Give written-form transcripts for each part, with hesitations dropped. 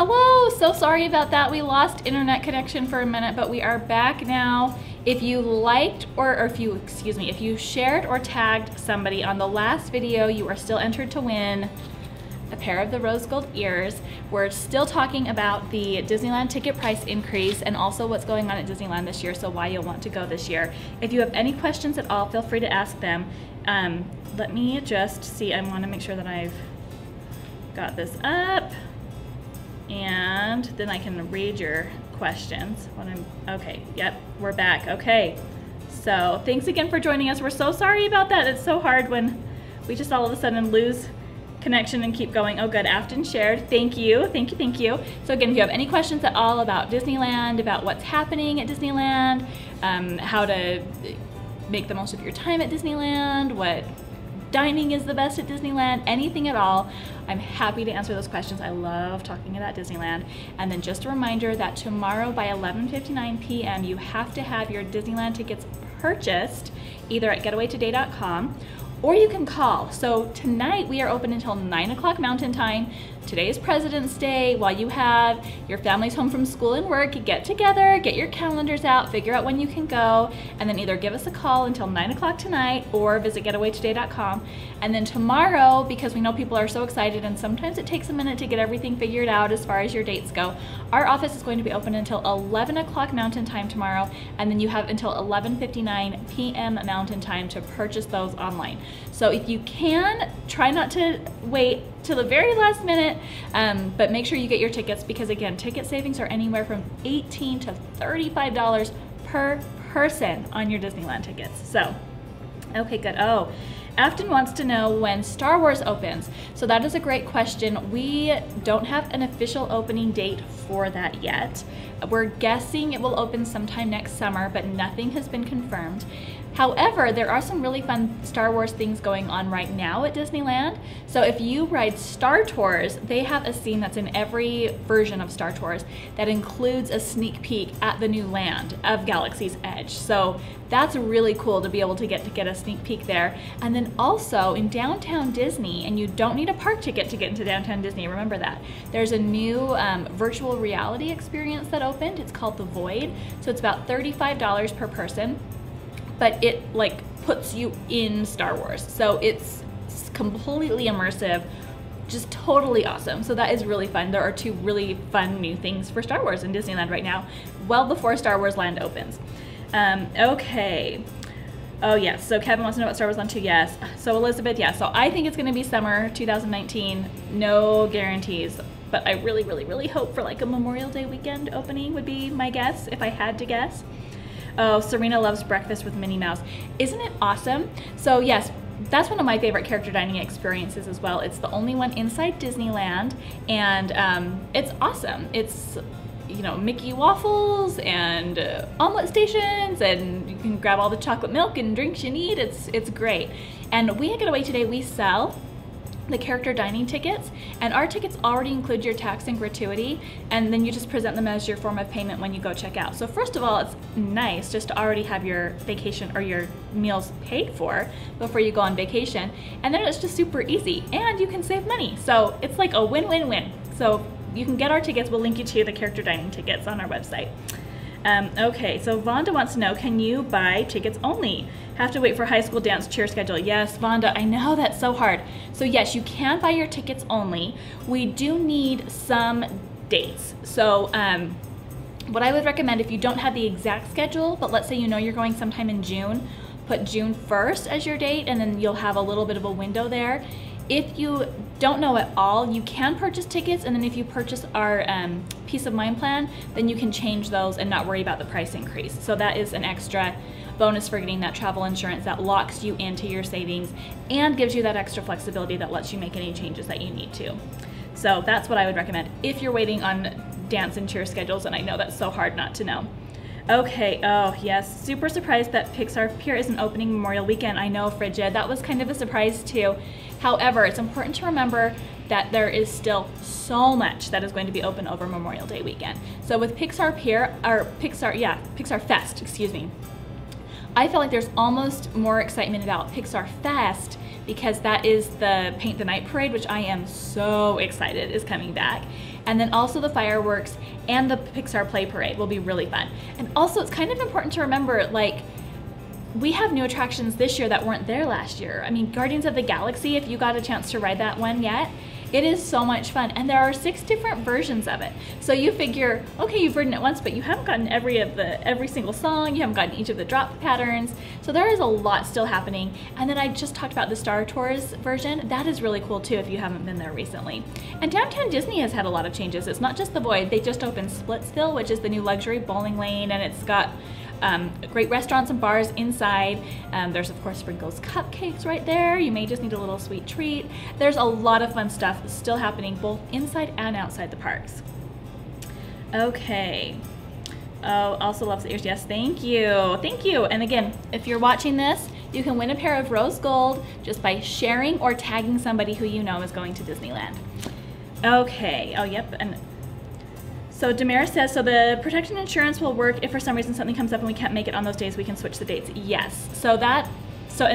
Hello, so sorry about that. We lost internet connection for a minute, but we are back now. If you liked or if you shared or tagged somebody on the last video, you are still entered to win a pair of the rose gold ears. We're still talking about the Disneyland ticket price increase and also what's going on at Disneyland this year, so why you'll want to go this year. If you have any questions at all, feel free to ask them. Let me just see, I want to make sure that I've got this up and then I can read your questions. Okay, yep, we're back. Okay, so thanks again for joining us. We're so sorry about that. It's so hard when we just all of a sudden lose connection and keep going. Oh good, Afton shared. Thank you, thank you, thank you. So again, if you have any questions at all about Disneyland, about what's happening at Disneyland, how to make the most of your time at Disneyland, what dining is the best at Disneyland, anything at all, I'm happy to answer those questions. I love talking about Disneyland. And then just a reminder that tomorrow by 11:59 p.m. you have to have your Disneyland tickets purchased either at getawaytoday.com or you can call. So tonight we are open until 9 o'clock Mountain Time. Today is President's Day. While you have your families home from school and work, get together, get your calendars out, figure out when you can go, and then either give us a call until 9 o'clock tonight or visit getawaytoday.com. And then tomorrow, because we know people are so excited and sometimes it takes a minute to get everything figured out as far as your dates go, our office is going to be open until 11 o'clock Mountain Time tomorrow, and then you have until 11:59 p.m. Mountain Time to purchase those online. So if you can, try not to wait till the very last minute, but make sure you get your tickets because again, ticket savings are anywhere from $18 to $35 per person on your Disneyland tickets. So, okay, good. Oh, Afton wants to know when Star Wars opens. So that is a great question. We don't have an official opening date for that yet. We're guessing it will open sometime next summer, but nothing has been confirmed. However, there are some really fun Star Wars things going on right now at Disneyland. So if you ride Star Tours, they have a scene that's in every version of Star Tours that includes a sneak peek at the new land of Galaxy's Edge. So that's really cool to be able to get a sneak peek there. And then also in downtown Disney, and you don't need a park ticket to get into downtown Disney, remember that. There's a new virtual reality experience that opened. It's called The Void. So it's about $35 per person. But it like puts you in Star Wars. So it's completely immersive, just totally awesome. So that is really fun. There are two really fun new things for Star Wars in Disneyland right now, well before Star Wars Land opens. Okay. Oh yes, so Kevin wants to know about Star Wars Land 2, yes. So Elizabeth, yeah, so I think it's gonna be summer 2019, no guarantees. But I really, really, really hope for like a Memorial Day weekend opening would be my guess, if I had to guess. Oh, Serena loves breakfast with Minnie Mouse. Isn't it awesome? So yes, that's one of my favorite character dining experiences as well. It's the only one inside Disneyland, and it's awesome. It's, you know, Mickey waffles and omelet stations, and you can grab all the chocolate milk and drinks you need. It's great. And we at Getaway Today, we sell the character dining tickets, and our tickets already include your tax and gratuity, and then you just present them as your form of payment when you go check out. So first of all, it's nice just to already have your vacation or your meals paid for before you go on vacation, and then it's just super easy and you can save money. So it's like a win-win-win. So you can get our tickets. We'll link you to the character dining tickets on our website. Okay, so Vonda wants to know, can you buy tickets only? Have to wait for high school dance cheer schedule. Yes, Vonda, I know that's so hard. So yes, you can buy your tickets only. We do need some dates. So what I would recommend, if you don't have the exact schedule, but let's say you know you're going sometime in June, put June 1st as your date, and then you'll have a little bit of a window there. If you don't know at all, you can purchase tickets, and then if you purchase our Peace of Mind plan, then you can change those and not worry about the price increase. So that is an extra bonus for getting that travel insurance that locks you into your savings and gives you that extra flexibility that lets you make any changes that you need to. So that's what I would recommend if you're waiting on dance and cheer schedules, and I know that's so hard not to know. Okay, oh yes, super surprised that Pixar Pier isn't opening Memorial Weekend. I know, Frigid, that was kind of a surprise too. However, it's important to remember that there is still so much that is going to be open over Memorial Day weekend. So with Pixar Pier, or Pixar Fest, excuse me, I feel like there's almost more excitement about Pixar Fest because that is the Paint the Night Parade, which I am so excited is coming back. And then also the fireworks and the Pixar Play Parade will be really fun. And also it's kind of important to remember, like, we have new attractions this year that weren't there last year. I mean, Guardians of the Galaxy, if you got a chance to ride that one yet, it is so much fun. And there are 6 different versions of it. So you figure, okay, you've ridden it once, but you haven't gotten every single song, you haven't gotten each of the drop patterns. So there is a lot still happening. And then I just talked about the Star Tours version. That is really cool too if you haven't been there recently. And Downtown Disney has had a lot of changes. It's not just the Void. They just opened Splitsville, which is the new luxury bowling lane, and it's got great restaurants and bars inside. There's of course Sprinkles cupcakes right there. You may just need a little sweet treat. There's a lot of fun stuff still happening both inside and outside the parks. Okay. Oh, also loves the ears. Yes, thank you. Thank you. And again, if you're watching this, you can win a pair of rose gold just by sharing or tagging somebody who you know is going to Disneyland. Okay. Oh, yep. And so Damaris says, so the protection insurance will work if for some reason something comes up and we can't make it on those days, we can switch the dates. Yes. And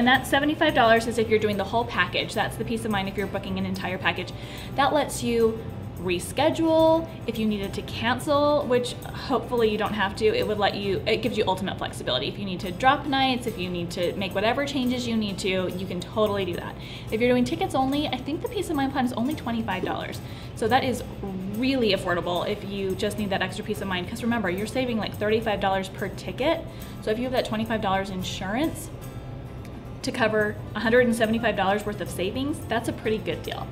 that $75 is if you're doing the whole package. That's the peace of mind if you're booking an entire package. That lets you reschedule if you needed to cancel, which hopefully you don't have to. It gives you ultimate flexibility. If you need to drop nights, if you need to make whatever changes you need to, you can totally do that. If you're doing tickets only, I think the peace of mind plan is only $25. So that is really affordable if you just need that extra peace of mind, because remember, you're saving like $35 per ticket. So if you have that $25 insurance to cover $175 worth of savings, that's a pretty good deal.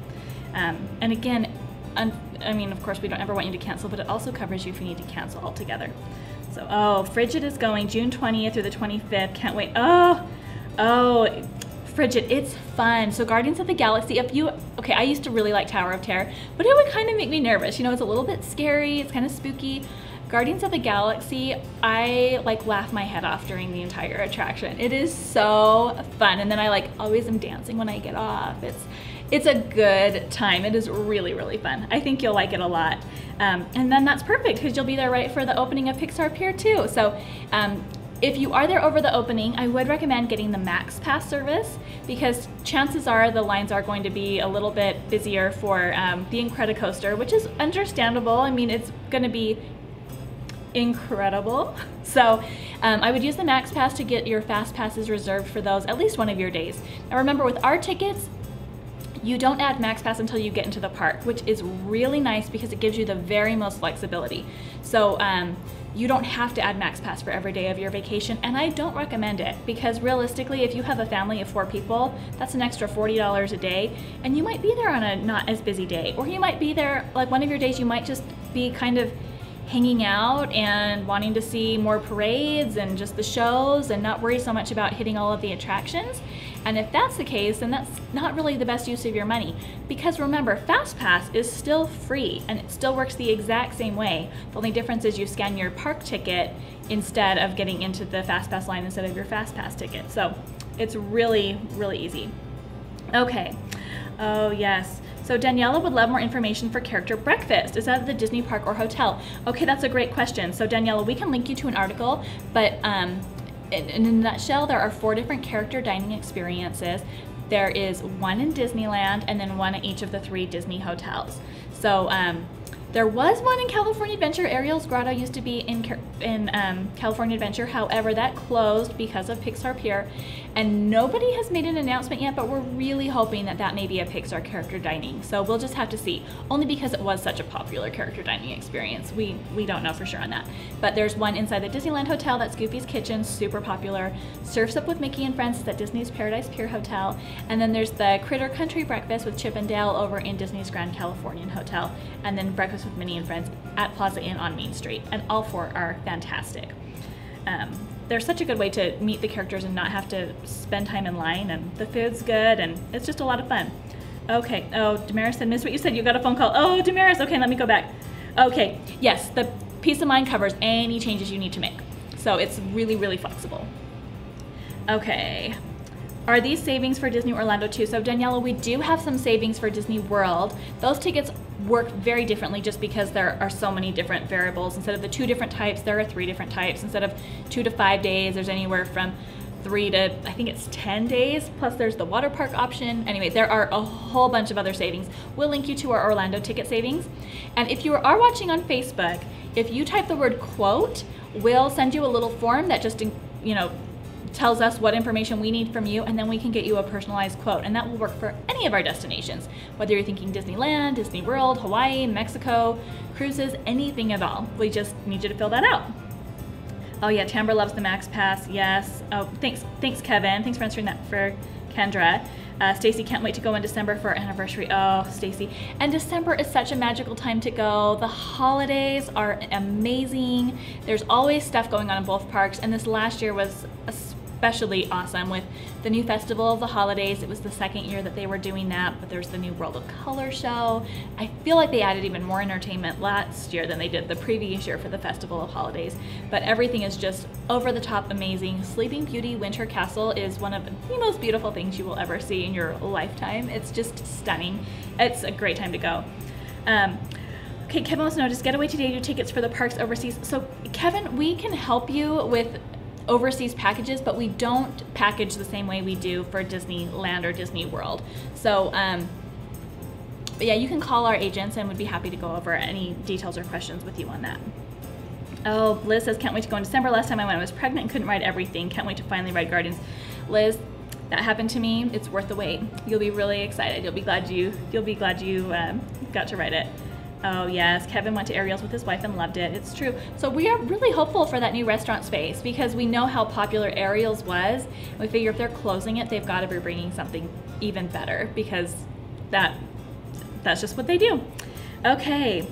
And again, I mean, of course, we don't ever want you to cancel, but it also covers you if you need to cancel altogether. So, oh, Frigid is going June 20th through the 25th. Can't wait. Oh, Frigid, it's fun. So Guardians of the Galaxy, okay, I used to really like Tower of Terror, but it would kind of make me nervous. You know, it's a little bit scary. It's kind of spooky. Guardians of the Galaxy, I like laugh my head off during the entire attraction. It is so fun. And then I like always am dancing when I get off. It's a good time. It is really, really fun. I think you'll like it a lot. And then that's perfect because you'll be there right for the opening of Pixar Pier 2. So if you are there over the opening, I would recommend getting the Max Pass service because chances are the lines are going to be a little bit busier for the Incredicoaster, which is understandable. I mean, it's going to be incredible. So I would use the Max Pass to get your Fast Passes reserved for those at least one of your days. Now remember, with our tickets, you don't add Max Pass until you get into the park, which is really nice because it gives you the very most flexibility. So you don't have to add Max Pass for every day of your vacation, and I don't recommend it because realistically, if you have a family of 4 people, that's an extra $40 a day, and you might be there on a not as busy day, or you might be there, like one of your days you might just be kind of hanging out and wanting to see more parades and just the shows and not worry so much about hitting all of the attractions. And if that's the case, then that's not really the best use of your money, because remember, Fast Pass is still free and it still works the exact same way. The only difference is you scan your park ticket instead of getting into the Fast Pass line instead of your Fast Pass ticket. So it's really, really easy. Okay. Oh yes. So Daniela would love more information for character breakfast. Is that at the Disney park or hotel? Okay, that's a great question. So Daniela, we can link you to an article, but in a nutshell, there are 4 different character dining experiences. There is one in Disneyland and then one at each of the 3 Disney hotels. So there was one in California Adventure. Ariel's Grotto used to be in California Adventure. However, that closed because of Pixar Pier, and nobody has made an announcement yet, but we're really hoping that that may be a Pixar character dining. So we'll just have to see, only because it was such a popular character dining experience. We don't know for sure on that. But there's one inside the Disneyland Hotel, that's Goofy's Kitchen, super popular. Surf's Up with Mickey and Friends is at Disney's Paradise Pier Hotel. And then there's the Critter Country Breakfast with Chip and Dale over in Disney's Grand Californian Hotel. And then Breakfast with Minnie and Friends at Plaza Inn on Main Street. And all 4 are fantastic. They're such a good way to meet the characters and not have to spend time in line, and the food's good, and it's just a lot of fun. Okay, oh, Damaris said, miss what you said, you got a phone call. Oh, Damaris, okay, let me go back. Okay, yes, the peace of mind covers any changes you need to make. So it's really, really flexible. Okay, are these savings for Disney Orlando too? So Daniela, we do have some savings for Disney World. Those tickets work very differently just because there are so many different variables. Instead of the 2 different types, there are 3 different types. Instead of 2 to 5 days, there's anywhere from 3 to, I think it's 10 days, plus there's the water park option. Anyway, there are a whole bunch of other savings. We'll link you to our Orlando ticket savings. And if you are watching on Facebook, if you type the word quote, we'll send you a little form that just, you know, tells us what information we need from you, and then we can get you a personalized quote, and that will work for any of our destinations, whether you're thinking Disneyland, Disney World, Hawaii, Mexico, cruises, anything at all. We just need you to fill that out. Oh yeah, Tamara loves the Max Pass. Yes. Oh, thanks Kevin. Thanks for answering that for Kendra. Stacy can't wait to go in December for our anniversary. Oh, Stacy. And December is such a magical time to go. The holidays are amazing. There's always stuff going on in both parks, and this last year was especially awesome with the new Festival of the Holidays. It was the second year that they were doing that, but there's the new World of Color show. I feel like they added even more entertainment last year than they did the previous year for the Festival of Holidays, but everything is just over the top amazing. Sleeping Beauty Winter Castle is one of the most beautiful things you will ever see in your lifetime. It's just stunning. It's a great time to go. Okay, Kevin wants to know, does Getaway Today do tickets for the parks overseas? So Kevin, we can help you with overseas packages, but we don't package the same way we do for Disneyland or Disney World. So, but yeah, you can call our agents and we'd be happy to go over any details or questions with you on that. Oh, Liz says, can't wait to go in December. Last time I went, I was pregnant and couldn't ride everything. Can't wait to finally ride Guardians. Liz, that happened to me. It's worth the wait. You'll be really excited. You'll be glad you got to ride it. Oh yes, Kevin went to Ariel's with his wife and loved it. It's true. So we are really hopeful for that new restaurant space because we know how popular Ariel's was. We figure if they're closing it, they've got to be bringing something even better because that's just what they do. Okay.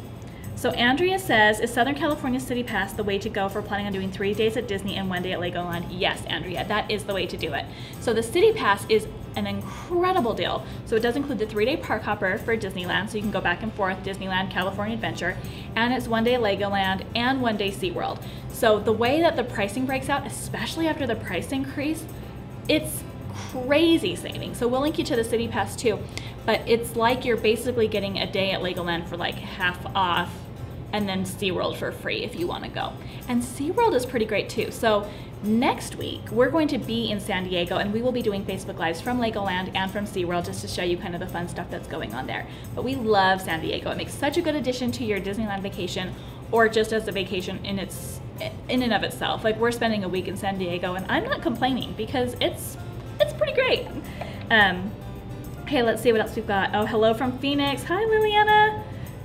So Andrea says, is Southern California City Pass the way to go for planning on doing 3 days at Disney and 1 day at Legoland? Yes, Andrea, that is the way to do it. So the City Pass is an incredible deal. So it does include the 3-day park hopper for Disneyland, so you can go back and forth, Disneyland, California Adventure, and it's 1 day Legoland and 1 day SeaWorld. So the way that the pricing breaks out, especially after the price increase, it's crazy savings. So we'll link you to the City Pass too, but it's like you're basically getting a day at Legoland for like half off, and then SeaWorld for free if you want to go. And SeaWorld is pretty great too. So next week, we're going to be in San Diego and we will be doing Facebook Lives from Legoland and from SeaWorld just to show you kind of the fun stuff that's going on there. But we love San Diego. It makes such a good addition to your Disneyland vacation or just as a vacation in and of itself. Like we're spending a week in San Diego and I'm not complaining because it's pretty great. Okay, let's see what else we've got. Oh, hello from Phoenix. Hi, Liliana.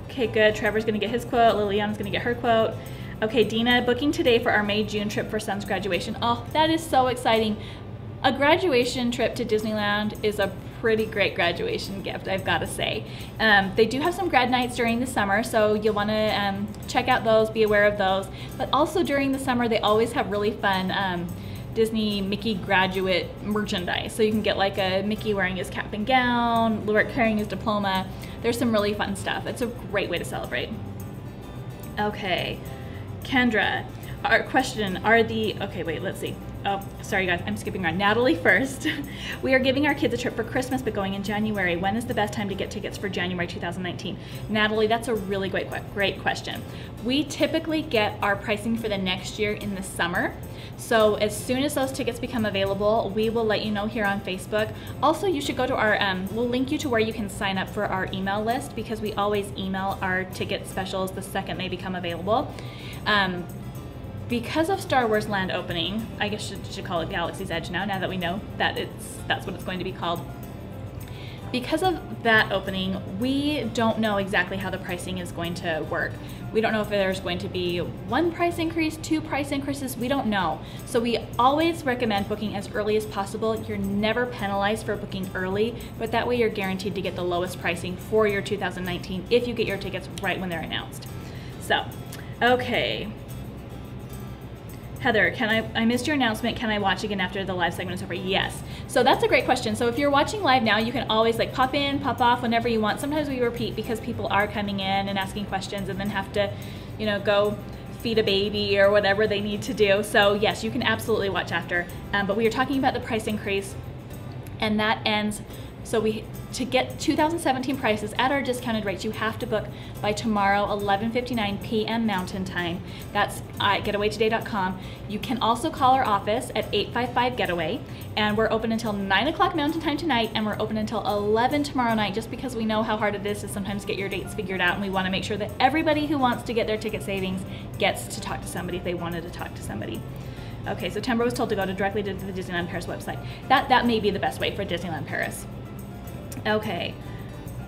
Okay, good. Trevor's gonna get his quote. Liliana's gonna get her quote. Okay, Dina, booking today for our May-June trip for son's graduation. Oh, that is so exciting. A graduation trip to Disneyland is a pretty great graduation gift, I've got to say. They do have some grad nights during the summer, so you'll want to check out those, be aware of those. But also during the summer, they always have really fun Disney Mickey graduate merchandise. So you can get like a Mickey wearing his cap and gown, carrying his diploma. There's some really fun stuff. It's a great way to celebrate. Okay, Kendra, our question, okay, wait, let's see. Oh, sorry guys, I'm skipping around. Natalie first. We are giving our kids a trip for Christmas, but going in January. When is the best time to get tickets for January 2019? Natalie, that's a really great question. We typically get our pricing for the next year in the summer. So as soon as those tickets become available, we will let you know here on Facebook. Also, you should go to our, we'll link you to where you can sign up for our email list because we always email our ticket specials the second they become available. Because of Star Wars Land opening, I guess you should call it Galaxy's Edge now that we know that that's what it's going to be called. Because of that opening, we don't know exactly how the pricing is going to work. We don't know if there's going to be 1 price increase, 2 price increases, we don't know. So we always recommend booking as early as possible. You're never penalized for booking early, but that way you're guaranteed to get the lowest pricing for your 2019 if you get your tickets right when they're announced. So, okay. Heather, I missed your announcement. Can I watch again after the live segment is over? Yes. So that's a great question. So if you're watching live now, you can always like pop in, pop off whenever you want. Sometimes we repeat because people are coming in and asking questions and then have to, you know, go feed a baby or whatever they need to do. So yes, you can absolutely watch after. But we are talking about the price increase, and that ends So to get 2017 prices at our discounted rates, you have to book by tomorrow, 11:59 p.m. Mountain Time. That's at getawaytoday.com. You can also call our office at 855-GETAWAY, and we're open until 9 o'clock Mountain Time tonight, and we're open until 11 tomorrow night, just because we know how hard it is to sometimes get your dates figured out, and we want to make sure that everybody who wants to get their ticket savings gets to talk to somebody if they wanted to talk to somebody. Okay, so Tambra was told to go directly to the Disneyland Paris website. That may be the best way for Disneyland Paris. Okay.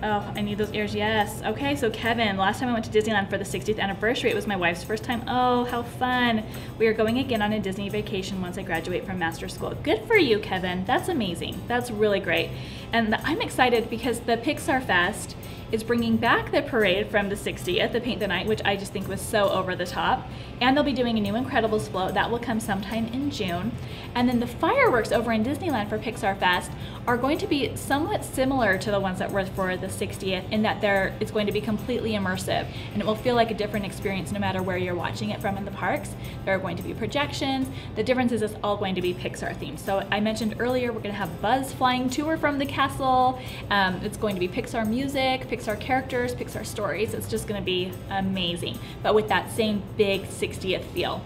Oh, I need those ears, yes. Okay, so Kevin, last time I went to Disneyland for the 60th anniversary, it was my wife's first time. Oh, how fun. We are going again on a Disney vacation once I graduate from master's school. Good for you, Kevin. That's amazing. That's really great. And I'm excited because the Pixar Fest is bringing back the parade from the 60th, the Paint the Night, which I just think was so over the top. And they'll be doing a new Incredibles float. That will come sometime in June. And then the fireworks over in Disneyland for Pixar Fest are going to be somewhat similar to the ones that were for the 60th in that it's going to be completely immersive, and it will feel like a different experience no matter where you're watching it from in the parks. There are going to be projections. The difference is it's all going to be Pixar themed. So I mentioned earlier we're going to have Buzz flying to or from the castle. It's going to be Pixar music, Pixar characters, Pixar stories. It's just going to be amazing, but with that same big 60th feel,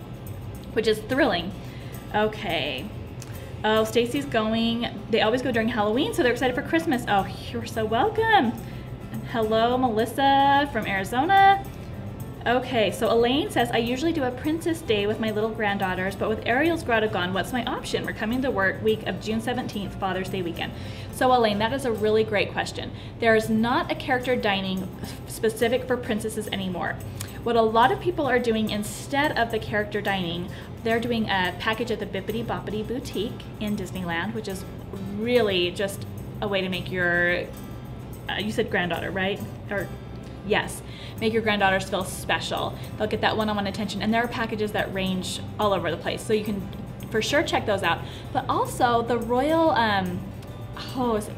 which is thrilling. Okay. Oh, Stacy's going. They always go during Halloween, so they're excited for Christmas. Oh, you're so welcome. And hello, Melissa from Arizona. Okay, so Elaine says, I usually do a Princess Day with my little granddaughters, but with Ariel's grotto gone, what's my option? We're coming to work week of June 17th, Father's Day weekend. So Elaine, that is a really great question. There's not a character dining specific for princesses anymore. What a lot of people are doing instead of the character dining, they're doing a package at the Bippity Boppity Boutique in Disneyland, which is really just a way to make your, you said granddaughter, right? Or yes, make your granddaughters feel special. They'll get that one-on-one attention, and there are packages that range all over the place, so you can for sure check those out. But also the Royal, is it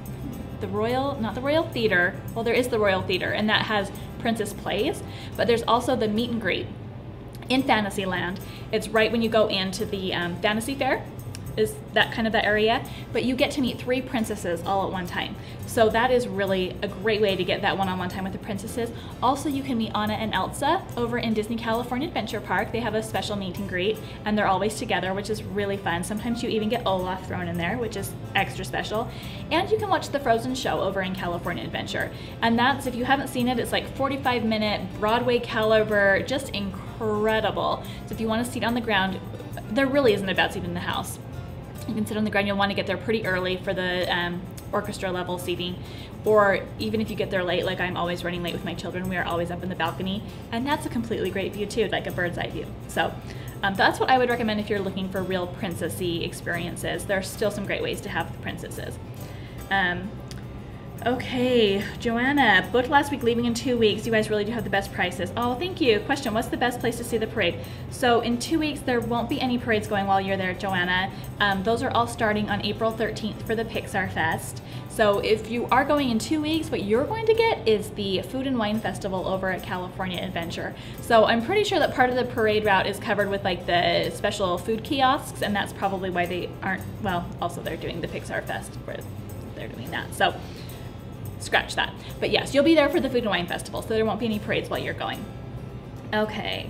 the Royal, not the Royal Theater, well there is the Royal Theater, and that has princess plays, but there's also the meet and greet in Fantasyland. It's right when you go into the Fantasy Fair, is that kind of the area, but you get to meet 3 princesses all at one time. So that is really a great way to get that one-on-one time with the princesses. Also, you can meet Anna and Elsa over in Disney California Adventure Park. They have a special meet and greet, and they're always together, which is really fun. Sometimes you even get Olaf thrown in there, which is extra special. And you can watch the Frozen show over in California Adventure. And that's, if you haven't seen it, it's like 45-minute Broadway caliber, just incredible. So if you want a seat on the ground, there really isn't a bad seat in the house. You can sit on the ground. You'll want to get there pretty early for the orchestra level seating, or even if you get there late, like I'm always running late with my children, we are always up in the balcony, and that's a completely great view too, like a bird's eye view. So that's what I would recommend if you're looking for real princessy experiences. There are still some great ways to have the princesses. Okay, Joanna, booked last week, leaving in 2 weeks. You guys really do have the best prices. Oh, thank you. Question, what's the best place to see the parade? So in 2 weeks, there won't be any parades going while you're there, Joanna. Those are all starting on April 13th for the Pixar Fest. So if you are going in 2 weeks, what you're going to get is the Food and Wine Festival over at California Adventure. So I'm pretty sure that part of the parade route is covered with like the special food kiosks, and that's probably why they aren't, well, also they're doing the Pixar Fest where they're doing that. So scratch that. But yes, you'll be there for the Food and Wine Festival, so there won't be any parades while you're going. Okay.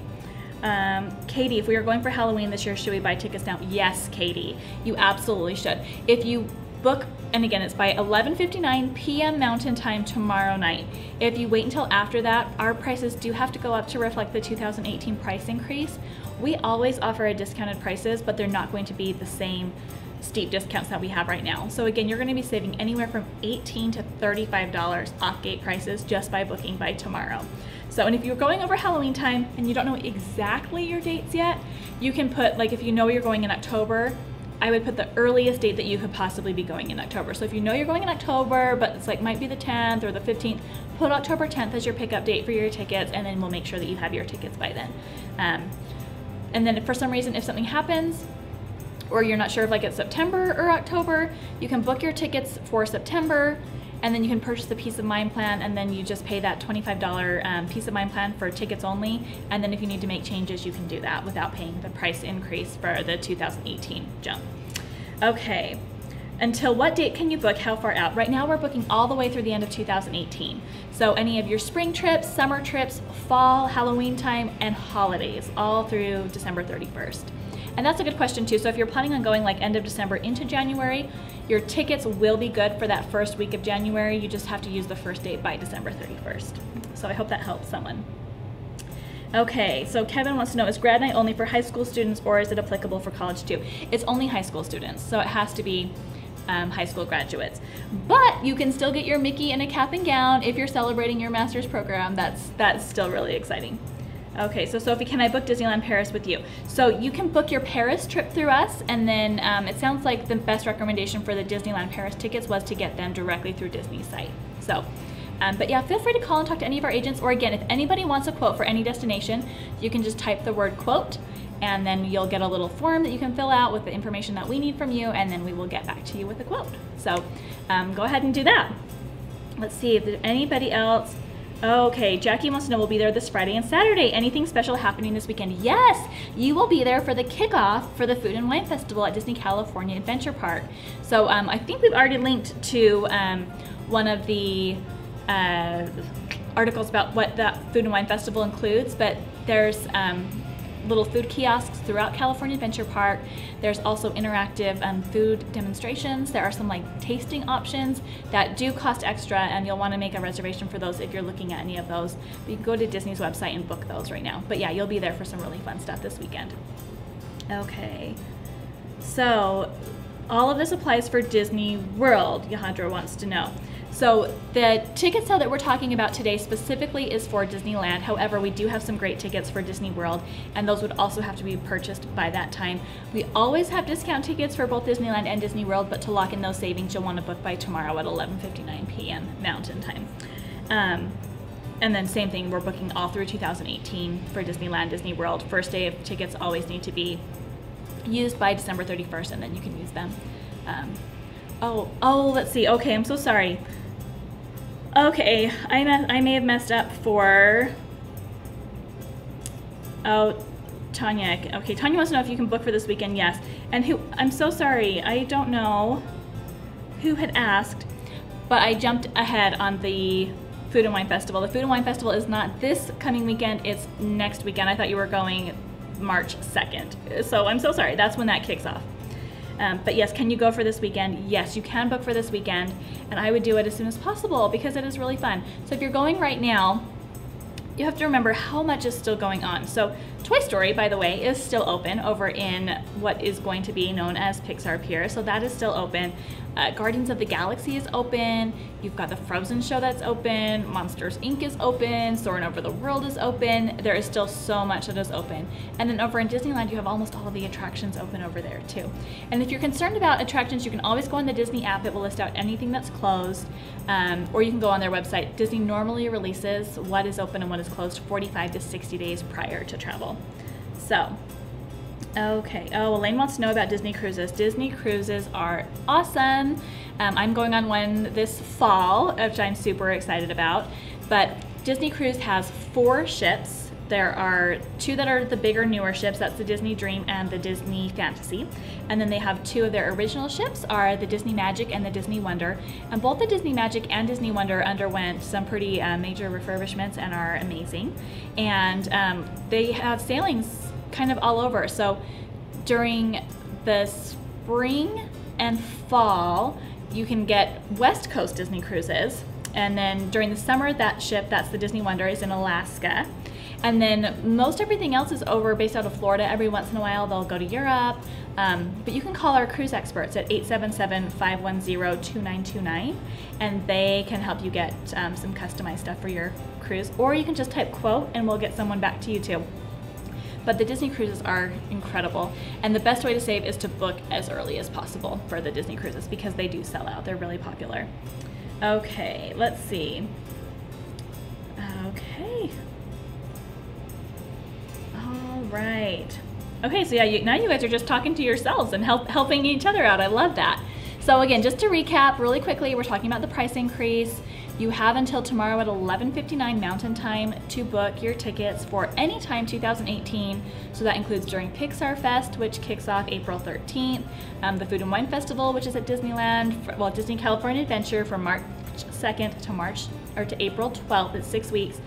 Katie, if we are going for Halloween this year, should we buy tickets now? Yes, Katie, you absolutely should. If you book, and again, it's by 11:59 p.m. Mountain Time tomorrow night. If you wait until after that, our prices do have to go up to reflect the 2018 price increase. We always offer a discounted prices, but they're not going to be the same steep discounts that we have right now. So again, you're going to be saving anywhere from $18 to $35 off gate prices just by booking by tomorrow. So, and if you're going over Halloween time and you don't know exactly your dates yet, you can put, like if you know you're going in October, I would put the earliest date that you could possibly be going in October. So if you know you're going in October, but it's like might be the 10th or the 15th, put October 10th as your pickup date for your tickets, and then we'll make sure that you have your tickets by then. And then if for some reason, if something happens, or you're not sure if like it's September or October, you can book your tickets for September, and then you can purchase the Peace of Mind plan, and then you just pay that $25 Peace of Mind plan for tickets only. And then if you need to make changes, you can do that without paying the price increase for the 2018 jump. Okay. until what date can you book? How far out? Right now we're booking all the way through the end of 2018. So any of your spring trips, summer trips, fall, Halloween time, and holidays, all through December 31st. And that's a good question too. So if you're planning on going like end of December into January, your tickets will be good for that first week of January. You just have to use the first date by December 31st. So I hope that helps someone. Okay, so Kevin wants to know, is grad night only for high school students or is it applicable for college too? It's only high school students, so it has to be high school graduates. But you can still get your Mickey in a cap and gown if you're celebrating your master's program. That's still really exciting. Okay, so Sophie, can I book Disneyland Paris with you? So you can book your Paris trip through us, and then it sounds like the best recommendation for the Disneyland Paris tickets was to get them directly through Disney's site. So, but yeah, feel free to call and talk to any of our agents, or again, if anybody wants a quote for any destination, you can just type the word quote, and then you'll get a little form that you can fill out with the information that we need from you, and then we will get back to you with a quote. So go ahead and do that. Let's see if there's anybody else. Okay, Jackie wants to know, we'll be there this Friday and Saturday. Anything special happening this weekend? Yes, you will be there for the kickoff for the Food and Wine Festival at Disney California Adventure Park. So I think we've already linked to one of the articles about what that Food and Wine Festival includes, but there's little food kiosks throughout California Adventure Park. There's also interactive food demonstrations. There are some like tasting options that do cost extra, and you'll want to make a reservation for those if you're looking at any of those. But you can go to Disney's website and book those right now. But yeah, you'll be there for some really fun stuff this weekend. Okay, so all of this applies for Disney World, Yahadra wants to know. So the ticket sale that we're talking about today specifically is for Disneyland. However, we do have some great tickets for Disney World, and those would also have to be purchased by that time. We always have discount tickets for both Disneyland and Disney World, but to lock in those savings, you'll want to book by tomorrow at 11:59 p.m. Mountain Time. And then same thing, we're booking all through 2018 for Disneyland, Disney World. First day of tickets always need to be used by December 31st, and then you can use them. Let's see. Okay, I'm so sorry. Okay, I may have messed up for, Tanya. Okay, Tanya wants to know if you can book for this weekend. Yes. And who, I'm so sorry, I don't know who had asked, but I jumped ahead on the Food and Wine Festival. The Food and Wine Festival is not this coming weekend, it's next weekend. I thought you were going March 2nd. So I'm so sorry, that's when that kicks off. But yes, can you go for this weekend? Yes, you can book for this weekend, and I would do it as soon as possible because it is really fun. So if you're going right now, you have to remember how much is still going on. So Toy Story, by the way, is still open over in what is going to be known as Pixar Pier. So that is still open. Guardians of the Galaxy is open. You've got the Frozen show that's open. Monsters Inc. is open. Soarin' Over the World is open. There is still so much that is open. And then over in Disneyland, you have almost all the attractions open over there too. And if you're concerned about attractions, you can always go on the Disney app. It will list out anything that's closed. Or you can go on their website. Disney normally releases what is open and what is closed 45 to 60 days prior to travel. So, okay. Oh, Elaine wants to know about Disney cruises. Disney cruises are awesome. I'm going on one this fall, which I'm super excited about. But Disney Cruise has 4 ships. There are 2 that are the bigger, newer ships. That's the Disney Dream and the Disney Fantasy. And then they have 2 of their original ships are the Disney Magic and the Disney Wonder. And both the Disney Magic and Disney Wonder underwent some pretty major refurbishments and are amazing. And they have sailings kind of all over. So during the spring and fall, you can get West Coast Disney cruises. And then during the summer, that ship, that's the Disney Wonder, is in Alaska. And then most everything else is over based out of Florida. Every once in a while, they'll go to Europe. But you can call our cruise experts at 877-510-2929, and they can help you get some customized stuff for your cruise. Or you can just type quote, and we'll get someone back to you too. But the Disney cruises are incredible, and the best way to save is to book as early as possible for the Disney cruises because they do sell out. They're really popular. Okay, let's see. Okay. All right. Okay, so yeah, now you guys are just talking to yourselves and helping each other out. I love that. So again, just to recap really quickly, we're talking about the price increase. You have until tomorrow at 11:59 Mountain Time to book your tickets for any time 2018. So that includes during Pixar Fest, which kicks off April 13th, the Food and Wine Festival, which is at Disneyland, well, Disney California Adventure from March 2nd to April 12th. It's 6 weeks.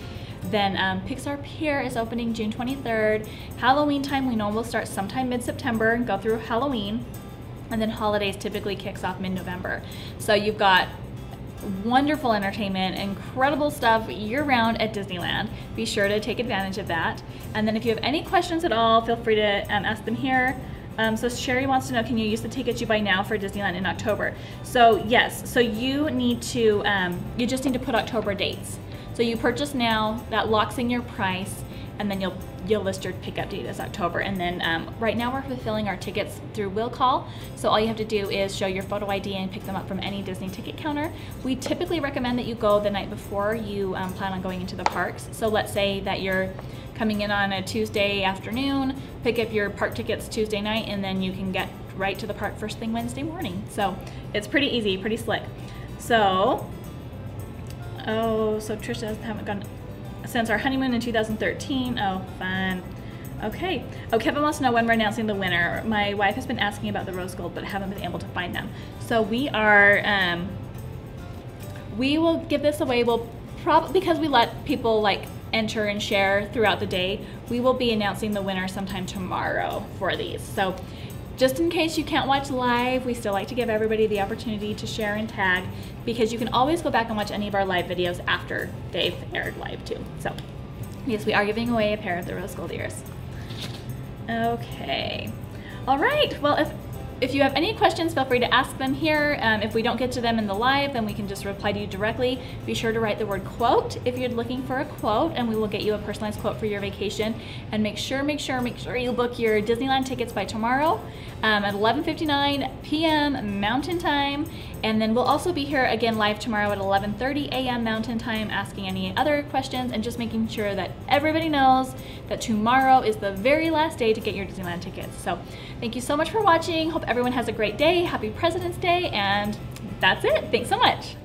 Then Pixar Pier is opening June 23rd. Halloween time we know will start sometime mid-September and go through Halloween. And then holidays typically kicks off mid-November. So you've got wonderful entertainment, incredible stuff year-round at Disneyland. Be sure to take advantage of that. And then if you have any questions at all, feel free to ask them here. So Sherry wants to know, can you use the tickets you buy now for Disneyland in October? So yes, so you need to, you just need to put October dates. So you purchase now, that locks in your price, and then you'll list your pickup date as October. And then right now we're fulfilling our tickets through will call. So all you have to do is show your photo ID and pick them up from any Disney ticket counter. We typically recommend that you go the night before you plan on going into the parks. So let's say that you're coming in on a Tuesday afternoon, pick up your park tickets Tuesday night, and then you can get right to the park first thing Wednesday morning. So it's pretty easy, pretty slick. So, so Trisha haven't gone since our honeymoon in 2013. Oh, fun. Okay. Oh, Kevin wants to know when we're announcing the winner. My wife has been asking about the rose gold, but haven't been able to find them. So we are, we will give this away. We'll probably, because we let people like enter and share throughout the day, we will be announcing the winner sometime tomorrow for these. So just in case you can't watch live, we still like to give everybody the opportunity to share and tag, because you can always go back and watch any of our live videos after they've aired live too. So yes, we are giving away a pair of the rose gold ears. Okay. All right. Well, if you have any questions, feel free to ask them here. If we don't get to them in the live, then we can just reply to you directly. Be sure to write the word quote if you're looking for a quote, and we will get you a personalized quote for your vacation. And make sure you book your Disneyland tickets by tomorrow at 11:59 p.m. Mountain Time. And then we'll also be here again live tomorrow at 11:30 a.m. Mountain Time, asking any other questions and just making sure that everybody knows that tomorrow is the very last day to get your Disneyland tickets. So thank you so much for watching. Hope everyone has a great day. Happy President's Day, and that's it. Thanks so much.